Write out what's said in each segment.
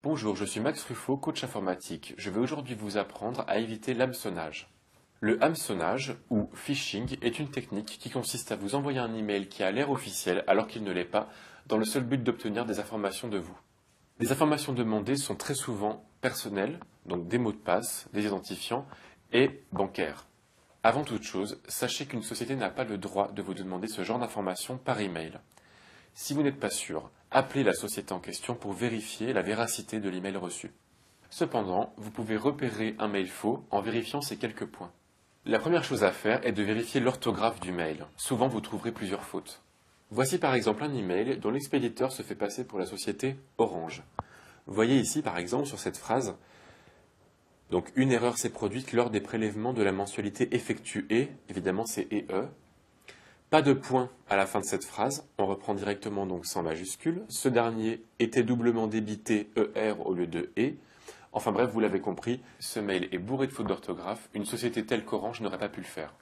Bonjour, je suis Max Ruffo, coach informatique. Je vais aujourd'hui vous apprendre à éviter l'hameçonnage. Le hameçonnage, ou phishing, est une technique qui consiste à vous envoyer un email qui a l'air officiel alors qu'il ne l'est pas, dans le seul but d'obtenir des informations de vous. Les informations demandées sont très souvent personnelles, donc des mots de passe, des identifiants, et bancaires. Avant toute chose, sachez qu'une société n'a pas le droit de vous demander ce genre d'informations par email. Si vous n'êtes pas sûr, appelez la société en question pour vérifier la véracité de l'email reçu. Cependant, vous pouvez repérer un mail faux en vérifiant ces quelques points. La première chose à faire est de vérifier l'orthographe du mail. Souvent, vous trouverez plusieurs fautes. Voici par exemple un email dont l'expéditeur se fait passer pour la société Orange. Voyez ici par exemple sur cette phrase, donc une erreur s'est produite lors des prélèvements de la mensualité effectuée, évidemment c'est EE. Pas de point à la fin de cette phrase, on reprend directement donc sans majuscule. Ce dernier était doublement débité ER au lieu de E. Enfin bref, vous l'avez compris, ce mail est bourré de fautes d'orthographe, une société telle qu'Orange n'aurait pas pu le faire.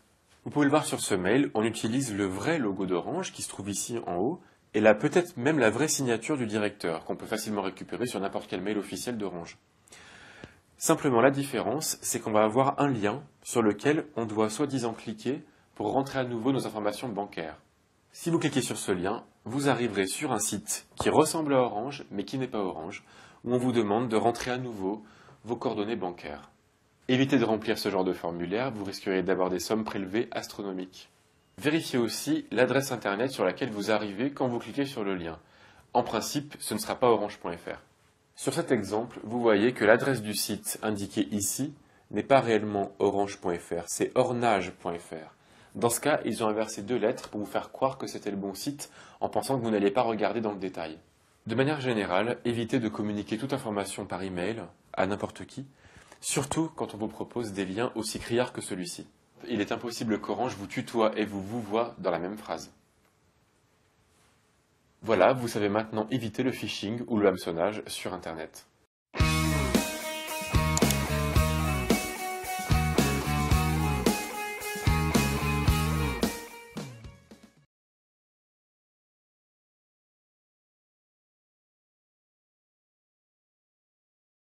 Vous pouvez le voir sur ce mail, on utilise le vrai logo d'Orange qui se trouve ici en haut, et là peut-être même la vraie signature du directeur, qu'on peut facilement récupérer sur n'importe quel mail officiel d'Orange. Simplement la différence, c'est qu'on va avoir un lien sur lequel on doit soi-disant cliquer pour rentrer à nouveau nos informations bancaires. Si vous cliquez sur ce lien, vous arriverez sur un site qui ressemble à Orange, mais qui n'est pas Orange, où on vous demande de rentrer à nouveau vos coordonnées bancaires. Évitez de remplir ce genre de formulaire, vous risqueriez d'avoir des sommes prélevées astronomiques. Vérifiez aussi l'adresse internet sur laquelle vous arrivez quand vous cliquez sur le lien. En principe, ce ne sera pas orange.fr. Sur cet exemple, vous voyez que l'adresse du site indiquée ici n'est pas réellement orange.fr, c'est ornage.fr. Dans ce cas, ils ont inversé deux lettres pour vous faire croire que c'était le bon site en pensant que vous n'alliez pas regarder dans le détail. De manière générale, évitez de communiquer toute information par email à n'importe qui, surtout quand on vous propose des liens aussi criards que celui-ci. Il est impossible qu'Orange vous tutoie et vous voit dans la même phrase. Voilà, vous savez maintenant éviter le phishing ou le hameçonnage sur Internet.